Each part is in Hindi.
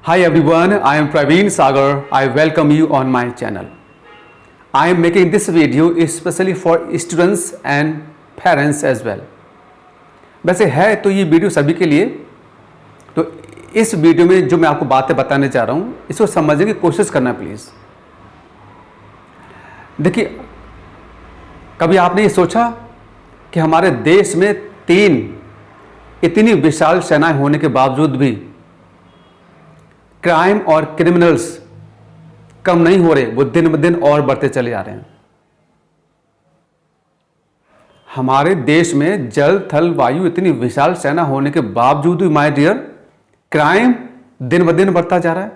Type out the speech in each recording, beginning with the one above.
Hi everyone, I am Praveen Sagar. I welcome you on my channel. I am making this video especially for students and parents as well. वैसे है तो ये वीडियो सभी के लिए, तो इस वीडियो में जो मैं आपको बातें बताने जा रहा हूँ इसको समझने की कोशिश करना प्लीज़। देखिए, कभी आपने ये सोचा कि हमारे देश में इतनी विशाल सेनाएं होने के बावजूद भी क्राइम और क्रिमिनल्स कम नहीं हो रहे, वो दिन ब दिन और बढ़ते चले जा रहे हैं। हमारे देश में जल थल वायु इतनी विशाल सेना होने के बावजूद भी माय डियर क्राइम दिन ब दिन बढ़ता जा रहा है।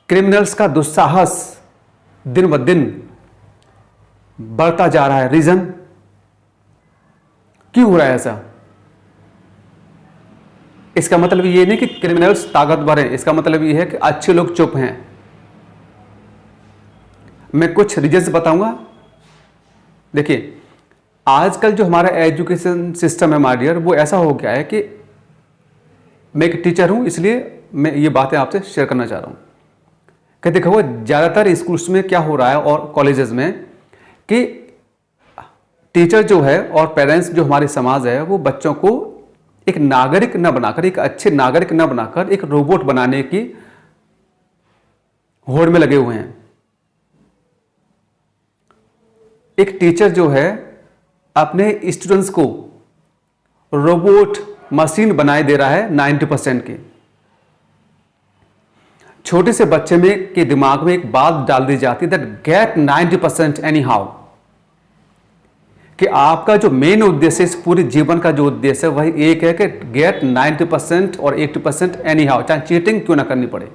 क्रिमिनल्स का दुस्साहस दिन ब दिन बढ़ता जा रहा है। रीजन क्यों हो रहा है ऐसा? इसका मतलब ये नहीं कि क्रिमिनल्स ताकतवर हैं, इसका मतलब ये है कि अच्छे लोग चुप हैं। मैं कुछ रीजन्स बताऊंगा। देखिए, आजकल जो हमारा एजुकेशन सिस्टम है माय डियर, वो ऐसा हो गया है कि मैं एक टीचर हूं, इसलिए मैं ये बातें आपसे शेयर करना चाह रहा हूं कि देखो, ज़्यादातर स्कूल्स में क्या हो रहा है और कॉलेजेस में कि टीचर जो है और पेरेंट्स जो हमारे समाज है, वो बच्चों को एक नागरिक न बनाकर, एक अच्छे नागरिक न बनाकर एक रोबोट बनाने की होड़ में लगे हुए हैं। एक टीचर जो है अपने स्टूडेंट्स को रोबोट मशीन बनाए दे रहा है 90% की। छोटे से बच्चे में के दिमाग में एक बात डाल दी जाती है दैट गेट 90% एनी हाउ, कि आपका जो मेन उद्देश्य इस पूरे जीवन का जो उद्देश्य है वही एक है कि गेट 90% और 80% एनी हाउ, चाहे चीटिंग क्यों ना करनी पड़े।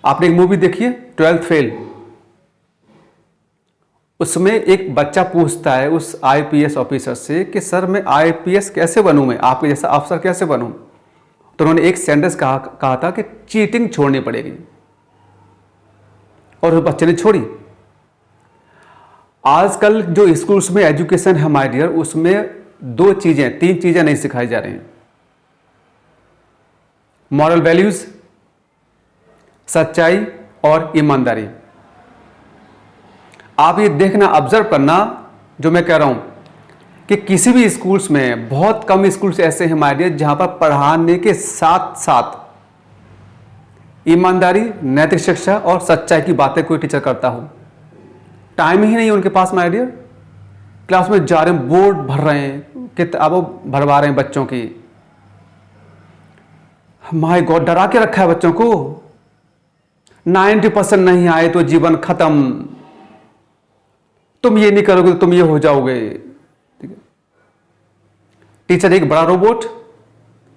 आपने एक मूवी देखी है 12th फेल, उसमें एक बच्चा पूछता है उस आईपीएस ऑफिसर से कि सर मैं आईपीएस कैसे बनूं, मैं आपके जैसा अफसर कैसे बनूं। तो उन्होंने एक सेंटेंस कहा था कि चीटिंग छोड़नी पड़ेगी, और उस बच्चे ने छोड़ी। आजकल जो स्कूल्स में एजुकेशन है माय डियर, उसमें तीन चीजें नहीं सिखाई जा रही हैं। मॉरल वैल्यूज, सच्चाई और ईमानदारी। आप ये देखना, ऑब्जर्व करना जो मैं कह रहा हूं कि किसी भी स्कूल्स में, बहुत कम स्कूल्स ऐसे हैं माय डियर जहां पर पढ़ाने के साथ साथ ईमानदारी, नैतिक शिक्षा और सच्चाई की बातें कोई टीचर करता हो। टाइम ही नहीं है उनके पास माय डियर। क्लास में जा रहे हैं, बोर्ड भर रहे हैं, किताबों भरवा रहे हैं बच्चों की। माय गॉड, डरा के रखा है बच्चों को। 90% नहीं आए तो जीवन खत्म, तुम ये नहीं करोगे तो तुम ये हो जाओगे। ठीक है, टीचर एक बड़ा रोबोट,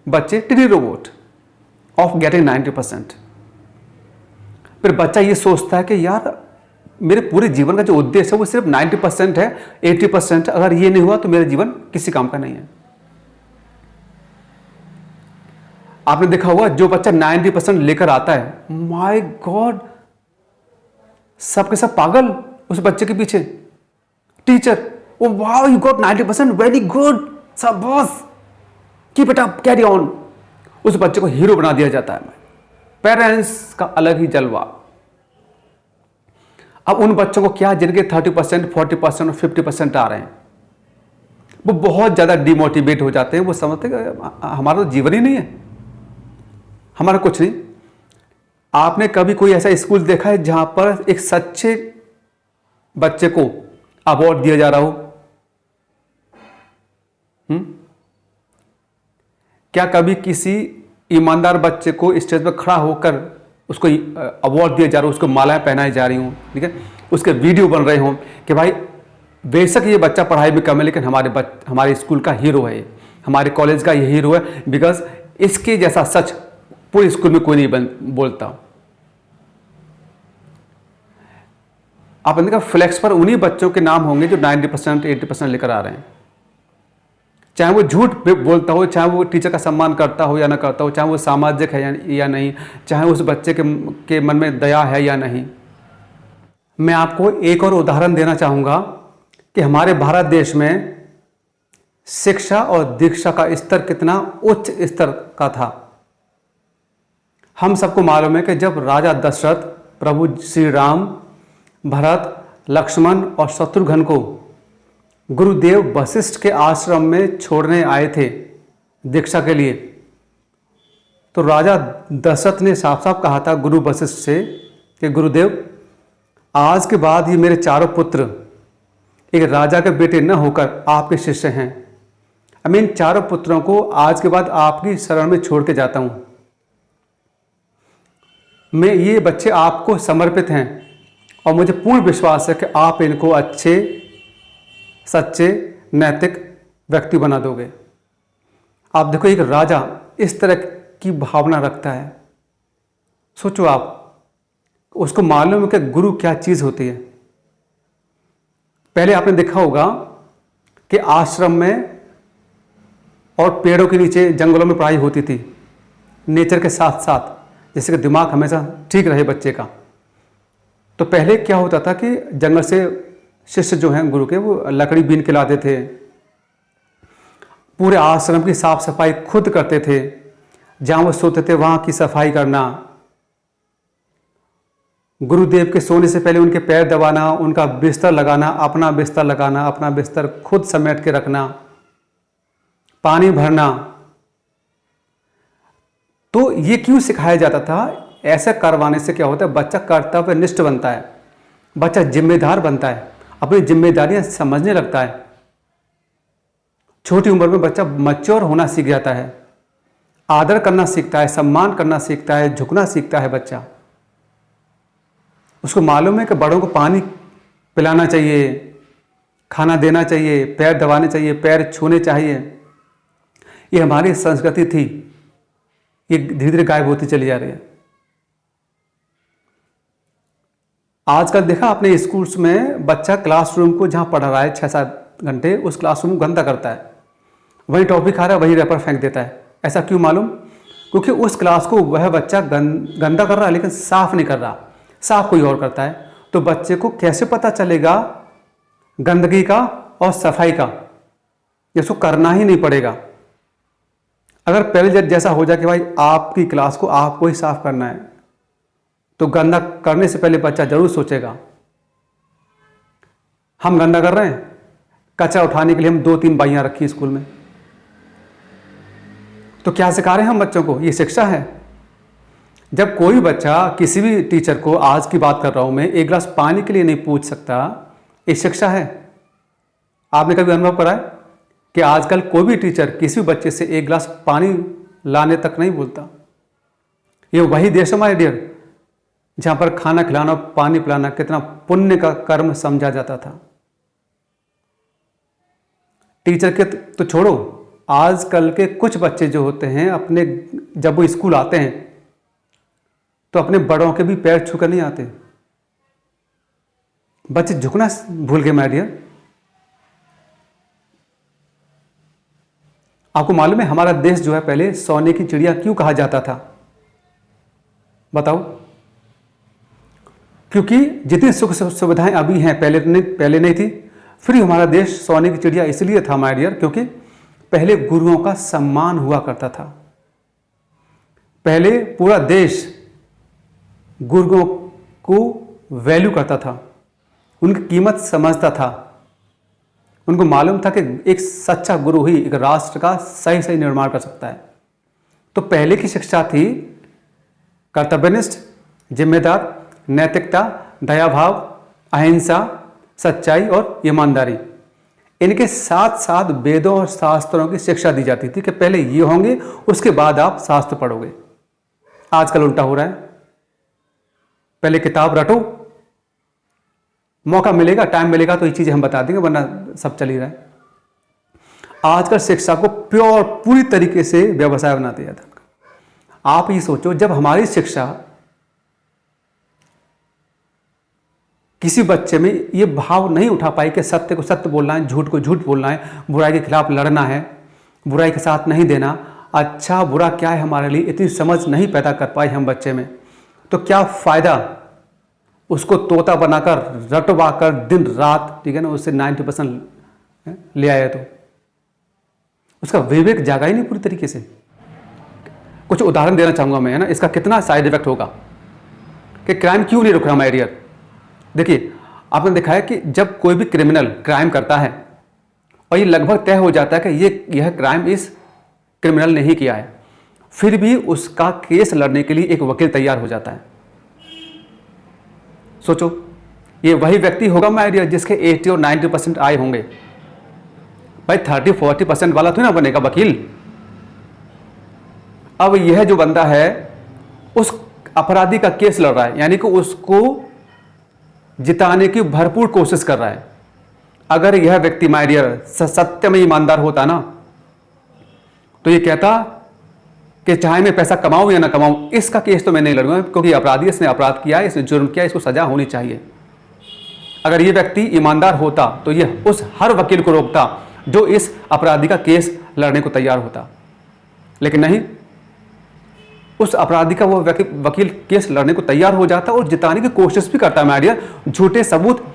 बच्चे टिनी रोबोट ऑफ गेटिंग 90%। फिर बच्चा ये सोचता है कि यार मेरे पूरे जीवन का जो उद्देश्य है वो सिर्फ 90% है, 80% अगर ये नहीं हुआ तो मेरा जीवन किसी काम का नहीं है। आपने देखा होगा जो बच्चा 90% लेकर आता है, माय गॉड, सबके सब पागल उस बच्चे के पीछे। Teacher, oh wow you got 90%, very good, शाबाश, keep it up, carry on. उस बच्चे को हीरो बना दिया जाता है। पेरेंट्स का अलग ही जलवा। अब उन बच्चों को क्या, जिनके 30%, 40% और 50% आ रहे हैं, वो बहुत ज्यादा डिमोटिवेट हो जाते हैं। वो समझते हैं हमारा तो जीवन ही नहीं है, हमारा कुछ नहीं। आपने कभी कोई ऐसा स्कूल देखा है जहां पर एक सच्चे बच्चे को अवार्ड दिया जा रहा हो? क्या कभी किसी ईमानदार बच्चे को स्टेज पर खड़ा होकर उसको अवार्ड दिया जा रहा हो, उसको मालाएं पहनाई जा रही हूं, ठीक है, उसके वीडियो बन रहे हों कि भाई बेशक ये बच्चा पढ़ाई में कम है लेकिन हमारे स्कूल का हीरो है, हमारे कॉलेज का ये हीरो है, बिकॉज इसके जैसा सच पूरे स्कूल में कोई नहीं बोलता। आपने देखा फ्लैक्स पर उन्हीं बच्चों के नाम होंगे जो 90%, 80% लेकर आ रहे हैं। चाहे वो झूठ बोलता हो, चाहे वो टीचर का सम्मान करता हो या ना करता हो, चाहे वो सामाजिक है या नहीं, चाहे उस बच्चे के मन में दया है या नहीं। मैं आपको एक और उदाहरण देना चाहूँगा कि हमारे भारत देश में शिक्षा और दीक्षा का स्तर कितना उच्च स्तर का था। हम सबको मालूम है कि जब राजा दशरथ प्रभु श्री राम, भरत, लक्ष्मण और शत्रुघ्न को गुरुदेव वशिष्ठ के आश्रम में छोड़ने आए थे दीक्षा के लिए, तो राजा दशरथ ने साफ साफ कहा था गुरु वशिष्ठ से कि गुरुदेव, आज के बाद ये मेरे चारों पुत्र एक राजा के बेटे न होकर आपके शिष्य हैं। मैं इन चारों पुत्रों को आज के बाद आपकी शरण में छोड़ के जाता हूं। मैं ये बच्चे आपको समर्पित हैं और मुझे पूर्ण विश्वास है कि आप इनको अच्छे, सच्चे, नैतिक व्यक्ति बना दोगे। आप देखो, एक राजा इस तरह की भावना रखता है। सोचो आप, उसको मालूम है कि गुरु क्या चीज़ होती है। पहले आपने देखा होगा कि आश्रम में और पेड़ों के नीचे, जंगलों में पढ़ाई होती थी नेचर के साथ साथ, जिससे कि दिमाग हमेशा ठीक रहे बच्चे का। तो पहले क्या होता था कि जंगल से शिष्य जो हैं गुरु के, वो लकड़ी बीन के लाते थे, पूरे आश्रम की साफ सफाई खुद करते थे, जहाँ वो सोते थे वहाँ की सफाई करना, गुरुदेव के सोने से पहले उनके पैर दबाना, उनका बिस्तर लगाना, अपना बिस्तर लगाना, अपना बिस्तर खुद समेट के रखना, पानी भरना। तो ये क्यों सिखाया जाता था? ऐसा करवाने से क्या होता है, बच्चा कर्तव्यनिष्ठ बनता है, बच्चा जिम्मेदार बनता है, अपनी जिम्मेदारियां समझने लगता है। छोटी उम्र में बच्चा मैच्योर होना सीख जाता है, आदर करना सीखता है, सम्मान करना सीखता है, झुकना सीखता है बच्चा। उसको मालूम है कि बड़ों को पानी पिलाना चाहिए, खाना देना चाहिए, पैर दबाने चाहिए, पैर छूने चाहिए। ये हमारी संस्कृति थी, ये धीरे धीरे गायब होती चली जा रही है। आजकल देखा आपने स्कूल्स में बच्चा क्लासरूम को जहां पढ़ रहा है 6-7 घंटे, उस क्लासरूम को गंदा करता है, वही टॉपिक खा रहा है, वही रैपर फेंक देता है। ऐसा क्यों? मालूम, क्योंकि उस क्लास को वह बच्चा गंदा कर रहा है, लेकिन साफ नहीं कर रहा, साफ कोई और करता है। तो बच्चे को कैसे पता चलेगा गंदगी का और सफाई का? इसको करना ही नहीं पड़ेगा। अगर पहले जैसा हो जाए कि भाई आपकी क्लास को आपको ही साफ करना है, तो गंदा करने से पहले बच्चा जरूर सोचेगा। हम गंदा कर रहे हैं, कचरा उठाने के लिए हम 2-3 बाइयां रखी स्कूल में, तो क्या सिखा रहे हैं हम बच्चों को? ये शिक्षा है। जब कोई बच्चा किसी भी टीचर को, आज की बात कर रहा हूं मैं, एक गिलास पानी के लिए नहीं पूछ सकता, ये शिक्षा है। आपने कभी अनुभव करा है कि आजकल कोई भी टीचर किसी भी बच्चे से एक गिलास पानी लाने तक नहीं बोलता? ये वही देश हमारे डियर, जहां पर खाना खिलाना और पानी पिलाना कितना पुण्य का कर्म समझा जाता था। टीचर के तो छोड़ो, आजकल के कुछ बच्चे जो होते हैं, अपने जब वो स्कूल आते हैं तो अपने बड़ों के भी पैर छूकर नहीं आते। बच्चे झुकना भूल गए माय डियर। आपको मालूम है हमारा देश जो है, पहले सोने की चिड़िया क्यों कहा जाता था? बताओ। क्योंकि जितनी सुख सुविधाएं अभी हैं पहले नहीं थी। फिर हमारा देश सोने की चिड़िया इसलिए था माय डियर, क्योंकि पहले गुरुओं का सम्मान हुआ करता था। पहले पूरा देश गुरुओं को वैल्यू करता था, उनकी कीमत समझता था। उनको मालूम था कि एक सच्चा गुरु ही एक राष्ट्र का सही सही निर्माण कर सकता है। तो पहले की शिक्षा थी कर्तव्यनिष्ठ, जिम्मेदार, नैतिकता, दयाभाव, अहिंसा, सच्चाई और ईमानदारी। इनके साथ साथ वेदों और शास्त्रों की शिक्षा दी जाती थी कि पहले ये होंगे, उसके बाद आप शास्त्र पढ़ोगे। आजकल उल्टा हो रहा है, पहले किताब रटो, मौका मिलेगा, टाइम मिलेगा तो ये चीजें हम बता देंगे, वरना सब चल ही रहा है। आजकल शिक्षा को प्योर पूरी तरीके से व्यवसाय बना दिया था। आप ये सोचो, जब हमारी शिक्षा किसी बच्चे में ये भाव नहीं उठा पाई कि सत्य को सत्य बोलना है, झूठ को झूठ बोलना है, बुराई के खिलाफ लड़ना है, बुराई के साथ नहीं देना, अच्छा बुरा क्या है हमारे लिए, इतनी समझ नहीं पैदा कर पाई हम बच्चे में, तो क्या फायदा उसको तोता बनाकर रटवा कर दिन रात, ठीक है ना, उससे 90% ले आए। तो उसका विवेक जागा ही नहीं पूरी तरीके से। कुछ उदाहरण देना चाहूँगा मैं, है ना, इसका कितना साइड इफेक्ट होगा कि क्राइम क्यों नहीं रुक रहा माय डियर। देखिए, आपने देखा है कि जब कोई भी क्रिमिनल क्राइम करता है और ये लगभग तय हो जाता है कि यह क्राइम इस क्रिमिनल ने ही किया है, फिर भी उसका केस लड़ने के लिए एक वकील तैयार हो जाता है। सोचो, ये वही व्यक्ति होगा माय डियर जिसके 80 और 90% आए होंगे। भाई 30-40% वाला तो ना बनेगा वकील। अब यह जो बंदा है उस अपराधी का केस लड़ रहा है, यानी कि उसको जिताने की भरपूर कोशिश कर रहा है। अगर यह व्यक्ति माय डियर सत्य में ईमानदार होता ना, तो ये कहता कि चाहे मैं पैसा कमाऊं या ना कमाऊं, इसका केस तो मैं नहीं लड़ूंगा, क्योंकि अपराधी, इसने अपराध किया है, इसने जुर्म किया, इसको सजा होनी चाहिए। अगर ये व्यक्ति ईमानदार होता तो यह उस हर वकील को रोकता जो इस अपराधी का केस लड़ने को तैयार होता। लेकिन नहीं, उस अपराधी का वो वकील केस लड़ने को तैयार हो जाता और जिताने की कोशिश भी करता है माय डियर, झूठे सबूत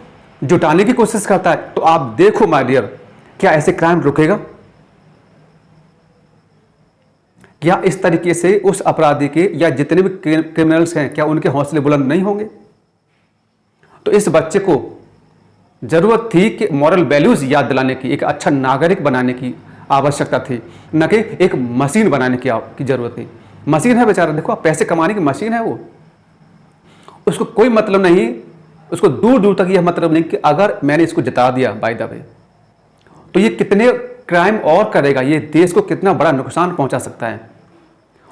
जुटाने की कोशिश करता है। तो आप देखो माय डियर, क्या ऐसे क्राइम रुकेगा? क्या इस तरीके से उस अपराधी के या जितने भी क्रिमिनल्स हैं, क्या उनके हौसले बुलंद नहीं होंगे? तो इस बच्चे को जरूरत थी कि मॉरल वैल्यूज याद दिलाने की, एक अच्छा नागरिक बनाने की आवश्यकता थी, न कि एक मशीन बनाने की जरूरत थी। मशीन है बेचारा, देखो, पैसे कमाने की मशीन है वो। उसको कोई मतलब नहीं, उसको दूर दूर तक यह मतलब नहीं कि अगर मैंने इसको जिता दिया बाय द वे, तो ये कितने क्राइम और करेगा, ये देश को कितना बड़ा नुकसान पहुंचा सकता है।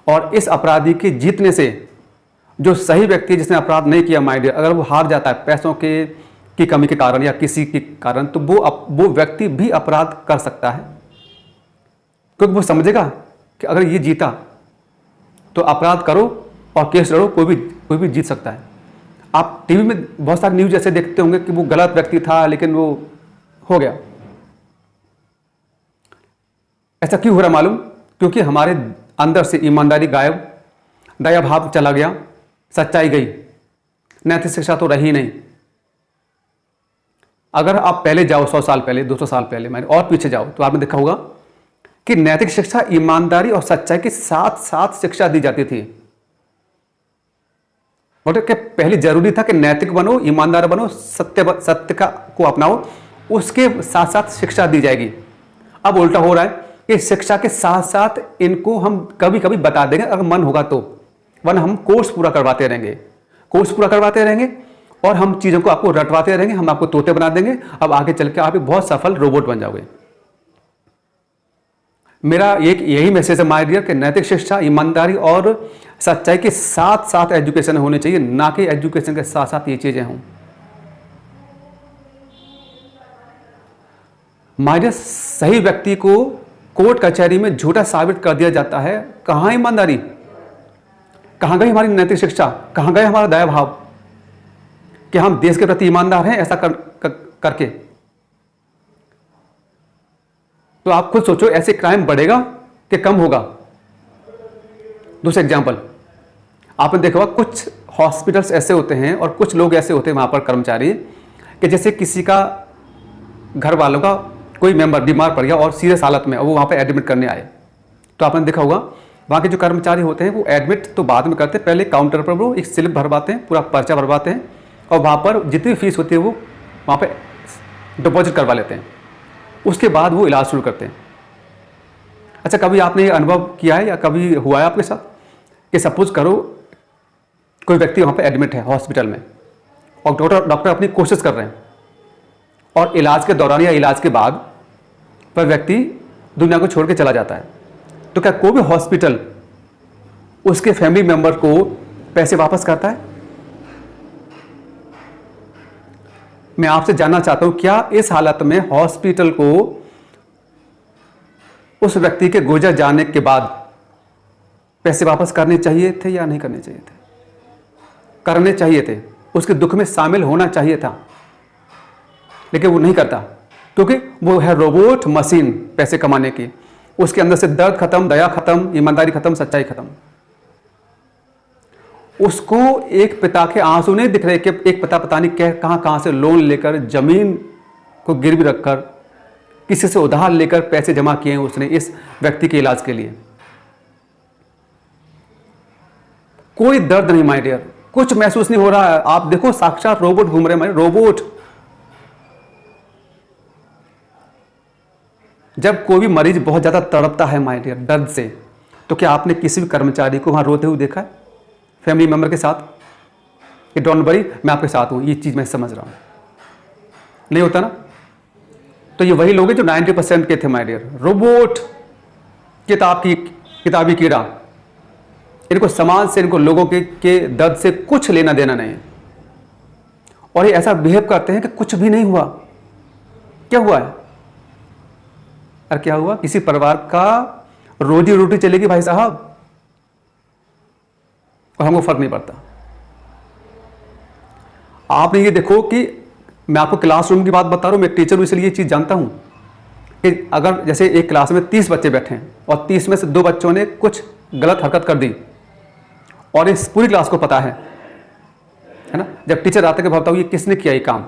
और इस अपराधी के जीतने से जो सही व्यक्ति जिसने अपराध नहीं किया माय डियर, अगर वो हार जाता है पैसों की कमी के कारण या किसी के कारण, तो वो व्यक्ति भी अपराध कर सकता है, क्योंकि वो समझेगा कि अगर ये जीता तो अपराध करो और केस लड़ो, कोई भी जीत सकता है। आप टीवी में बहुत सारे न्यूज ऐसे देखते होंगे कि वो गलत व्यक्ति था लेकिन वो हो गया। ऐसा क्यों हो रहा मालूम? क्योंकि हमारे अंदर से ईमानदारी गायब, दया भाव चला गया, सच्चाई गई, नैतिक शिक्षा तो रही नहीं। अगर आप पहले जाओ 100 साल पहले, 200 साल पहले, मैंने और पीछे जाओ, तो आपने देखा होगा कि नैतिक शिक्षा ईमानदारी और सच्चाई के साथ साथ शिक्षा दी जाती थी। मतलब कि पहले जरूरी था कि नैतिक बनो, ईमानदार बनो, सत्य को अपनाओ, उसके साथ साथ शिक्षा दी जाएगी। अब उल्टा हो रहा है कि शिक्षा के साथ साथ इनको हम कभी कभी बता देंगे अगर मन होगा तो, वरना हम कोर्स पूरा करवाते रहेंगे और हम चीजों को आपको रटवाते रहेंगे, हम आपको तोते बना देंगे। अब आगे चल के आप एक बहुत सफल रोबोट बन जाओगे। मेरा एक यही मैसेज है माय डियर कि नैतिक शिक्षा, ईमानदारी और सच्चाई के साथ साथ एजुकेशन होनी चाहिए, ना कि एजुकेशन के साथ साथ ये चीजें हों। माय डियर, सही व्यक्ति को कोर्ट कचहरी में झूठा साबित कर दिया जाता है। कहां ईमानदारी, कहां गई हमारी नैतिक शिक्षा, कहां गए हमारा दया भाव कि हम देश के प्रति ईमानदार हैं ऐसा करके? तो आप खुद सोचो, ऐसे क्राइम बढ़ेगा कि कम होगा? दूसरा एग्जांपल, आपने देखा होगा कुछ हॉस्पिटल्स ऐसे होते हैं और कुछ लोग ऐसे होते हैं वहां पर कर्मचारी, कि जैसे किसी का घर वालों का कोई मेंबर बीमार पड़ गया और सीरियस हालत में, वो वहां पर एडमिट करने आए, तो आपने देखा होगा वहां के जो कर्मचारी होते हैं वो एडमिट तो बाद में करते हैं, पहले काउंटर पर वो एक स्लिप भरवाते हैं, पूरा पर्चा भरवाते हैं और वहां पर जितनी फीस होती है वो वहां पे डिपॉजिट करवा लेते हैं। उसके बाद वो इलाज शुरू करते हैं। अच्छा, कभी आपने ये अनुभव किया है या कभी हुआ है आपके साथ कि सपोज करो कोई व्यक्ति वहां पे एडमिट है हॉस्पिटल में और डॉक्टर अपनी कोशिश कर रहे हैं और इलाज के दौरान या इलाज के बाद वह व्यक्ति दुनिया को छोड़ के चला जाता है, तो क्या कोई भी हॉस्पिटल उसके फैमिली मेंबर को पैसे वापस करता है? मैं आपसे जानना चाहता हूं, क्या इस हालत में हॉस्पिटल को उस व्यक्ति के गुजर जाने के बाद पैसे वापस करने चाहिए थे या नहीं करने चाहिए थे? करने चाहिए थे, उसके दुख में शामिल होना चाहिए था, लेकिन वो नहीं करता क्योंकि वो है रोबोट मशीन पैसे कमाने की। उसके अंदर से दर्द खत्म, दया खत्म, ईमानदारी खत्म, सच्चाई खत्म। उसको एक पिता के आंसू नहीं दिख रहे कि एक पिता पता नहीं कहां से लोन लेकर जमीन को गिरवी रखकर किसी से उधार लेकर पैसे जमा किए हैं उसने इस व्यक्ति के इलाज के लिए। कोई दर्द नहीं माय डियर, कुछ महसूस नहीं हो रहा है। आप देखो साक्षात रोबोट घूम रहे हैं, रोबोट। जब कोई भी मरीज बहुत ज्यादा तड़पता है माय डियर दर्द से, तो क्या आपने किसी भी कर्मचारी को वहां रोते हुए देखा है फैमिली मेंबर के साथ कि डोंट वरी मैं आपके साथ हूं, ये चीज मैं समझ रहा हूं? नहीं होता ना। तो ये वही लोग हैं जो 90% के थे माय डियर, रोबोट, किताबी कीड़ा। इनको समाज से, इनको लोगों के दर्द से कुछ लेना देना नहीं है, और ये ऐसा बिहेव करते हैं कि कुछ भी नहीं हुआ। क्या हुआ है? अरे क्या हुआ? किसी परिवार का रोजी रोटी चलेगी भाई साहब, और हमको फर्क नहीं पड़ता। आपने ये देखो कि मैं आपको क्लासरूम की बात बता रहा हूं, मैं एक टीचर हूं इसलिए ये चीज जानता हूं कि अगर जैसे एक क्लास में 30 बच्चे बैठे हैं और 30 में से 2 बच्चों ने कुछ गलत हरकत कर दी और इस पूरी क्लास को पता है ना, जब टीचर आते कि बताओ ये किसने किया ये काम,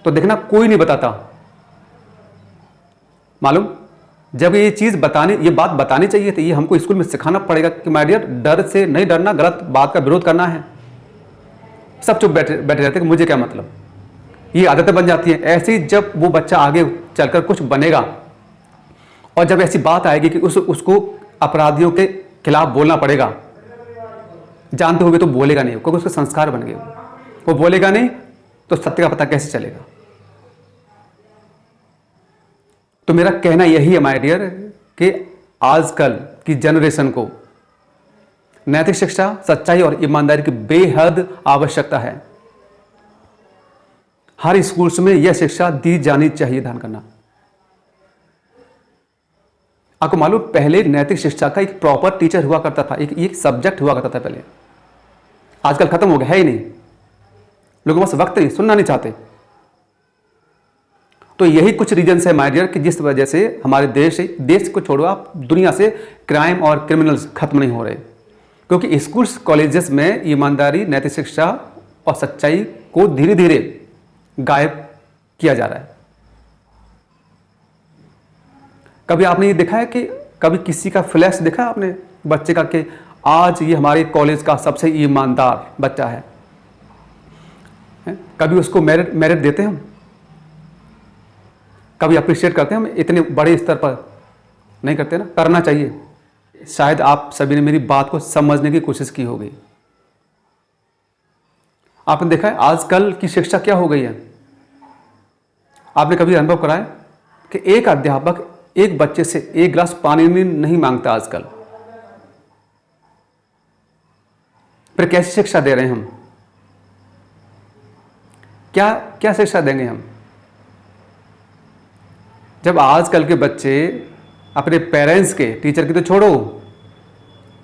तो देखना कोई नहीं बताता। मालूम, जब ये चीज ये बात बतानी चाहिए थी, ये हमको स्कूल में सिखाना पड़ेगा कि माय डियर डर से नहीं डरना, गलत बात का विरोध करना है। सब चुप बैठे रहते कि मुझे क्या मतलब, ये आदतें बन जाती हैं। ऐसे ही जब वो बच्चा आगे चलकर कुछ बनेगा और जब ऐसी बात आएगी कि उसको अपराधियों के खिलाफ बोलना पड़ेगा, जानते हुए तो बोलेगा नहीं, क्योंकि उसके संस्कार बन गए। वो बोलेगा नहीं तो सत्य का पता कैसे चलेगा? तो मेरा कहना यही है माय डियर कि आजकल की जनरेशन को नैतिक शिक्षा, सच्चाई और ईमानदारी की बेहद आवश्यकता है। हर स्कूल्स में यह शिक्षा दी जानी चाहिए। ध्यान करना, आपको मालूम पहले नैतिक शिक्षा का एक प्रॉपर टीचर हुआ करता था, एक सब्जेक्ट हुआ करता था पहले। आजकल खत्म हो गया, है ही नहीं। लोगों के पास वक्त नहीं, सुनना नहीं चाहते। तो यही कुछ रीजंस है माय डियर कि जिस वजह से हमारे देश को छोड़ो आप, दुनिया से क्राइम और क्रिमिनल्स खत्म नहीं हो रहे, क्योंकि स्कूल्स कॉलेजेस में ईमानदारी, नैतिक शिक्षा और सच्चाई को धीरे धीरे गायब किया जा रहा है। कभी आपने ये देखा है कि कभी किसी का फ्लैश देखा है आपने बच्चे का कि आज ये हमारे कॉलेज का सबसे ईमानदार बच्चा है? कभी उसको मेरिट देते हैं हम? कभी अप्रिशिएट करते हैं हम? इतने बड़े स्तर पर नहीं करते ना, करना चाहिए। शायद आप सभी ने मेरी बात को समझने की कोशिश की होगी। आपने देखा है आजकल की शिक्षा क्या हो गई है? आपने कभी अनुभव करा है कि एक अध्यापक एक बच्चे से 1 गिलास पानी नहीं मांगता आजकल? फिर कैसी शिक्षा दे रहे हैं हम? क्या शिक्षा देंगे हम? जब आजकल के बच्चे अपने पेरेंट्स के, टीचर की तो छोड़ो,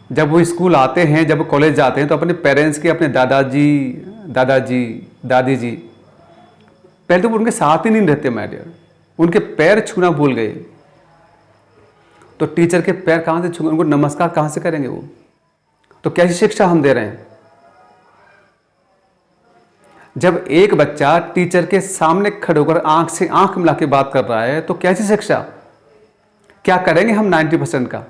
जब वो स्कूल आते हैं, जब वो कॉलेज जाते हैं, तो अपने पेरेंट्स के, अपने दादाजी दादी जी, पहले तो वो उनके साथ ही नहीं रहते माय डियर, उनके पैर छूना भूल गए। तो टीचर के पैर कहां से छूएंगे, उनको नमस्कार कहां से करेंगे वो? तो कैसी शिक्षा हम दे रहे हैं? जब एक बच्चा टीचर के सामने खड़े होकर आंख से आंख मिला के बात कर रहा है, तो कैसी शिक्षा? क्या करेंगे हम 90% का?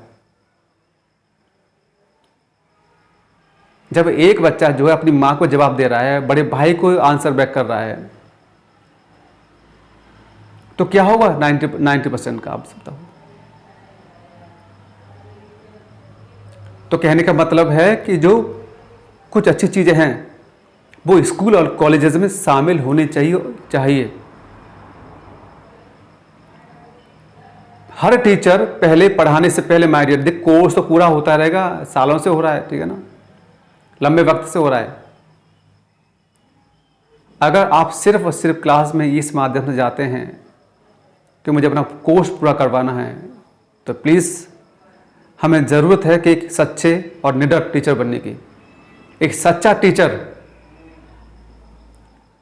जब एक बच्चा जो है अपनी मां को जवाब दे रहा है, बड़े भाई को आंसर बैक कर रहा है, तो क्या होगा 90% का? आप बताओ। तो कहने का मतलब है कि जो कुछ अच्छी चीजें हैं वो स्कूल और कॉलेजेस में शामिल होनी चाहिए। हर टीचर पहले पढ़ाने से पहले माय डियर, देख कोर्स तो पूरा होता रहेगा, सालों से हो रहा है, ठीक है ना, लंबे वक्त से हो रहा है। अगर आप सिर्फ और सिर्फ क्लास में इस माध्यम से जाते हैं कि मुझे अपना कोर्स पूरा करवाना है, तो प्लीज़ हमें ज़रूरत है कि एक सच्चे और निडर टीचर बनने की। एक सच्चा टीचर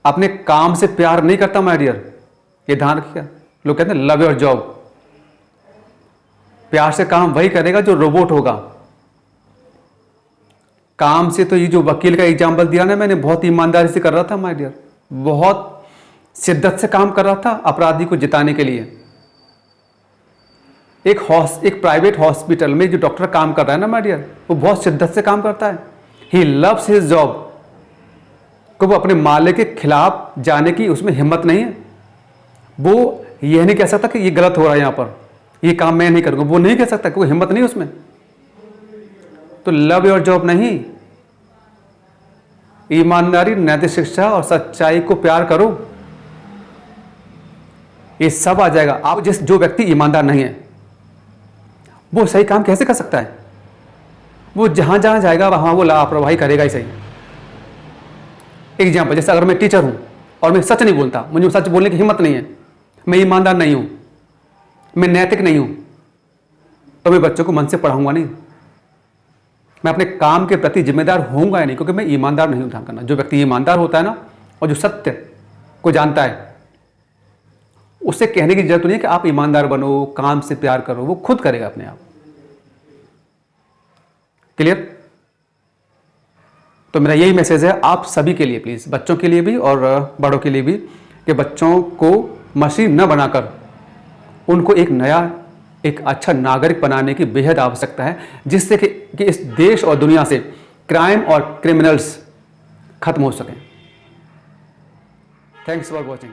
अपने काम से प्यार नहीं करता माय डियर, ये ध्यान रखिएगा। लोग कहते हैं लव योर जॉब, प्यार से काम वही करेगा जो रोबोट होगा। काम से तो ये जो वकील का एग्जाम्पल दिया ना मैंने, बहुत ईमानदारी से कर रहा था माय डियर, बहुत शिद्दत से काम कर रहा था अपराधी को जिताने के लिए। एक प्राइवेट हॉस्पिटल में जो डॉक्टर काम कर रहा है ना माय डियर, वो बहुत शिद्दत से काम करता है। ही लव्स हिज जॉब, को वो अपने मालिक के खिलाफ जाने की उसमें हिम्मत नहीं है। वो यह नहीं कह सकता कि ये गलत हो रहा है, यहाँ पर ये काम मैं नहीं करूँगा, वो नहीं कह सकता, कोई हिम्मत नहीं उसमें। तो लव योर जॉब नहीं, ईमानदारी, नैतिक शिक्षा और सच्चाई को प्यार करो, ये सब आ जाएगा। आप जो व्यक्ति ईमानदार नहीं है वो सही काम कैसे कर सकता है? वो जहां जहां जाएगा वहां वो लापरवाही करेगा ही सही। एग्जाम्पल, जैसे अगर मैं टीचर हूं और मैं सच नहीं बोलता, मुझे सच बोलने की हिम्मत नहीं है, मैं ईमानदार नहीं हूं, मैं नैतिक नहीं हूं, तो मैं बच्चों को मन से पढ़ाऊंगा नहीं, मैं अपने काम के प्रति जिम्मेदार होऊंगा या नहीं, क्योंकि मैं ईमानदार नहीं हूं। ध्यान करना, जो व्यक्ति ईमानदार होता है ना और जो सत्य को जानता है, उससे कहने की जरूरत नहीं है कि आप ईमानदार बनो, काम से प्यार करो, वो खुद करेगा अपने आप। क्लियर? तो मेरा यही मैसेज है आप सभी के लिए, प्लीज, बच्चों के लिए भी और बड़ों के लिए भी, कि बच्चों को मशीन न बनाकर उनको एक अच्छा नागरिक बनाने की बेहद आवश्यकता है, जिससे कि इस देश और दुनिया से क्राइम और क्रिमिनल्स खत्म हो सकें। Thanks for watching.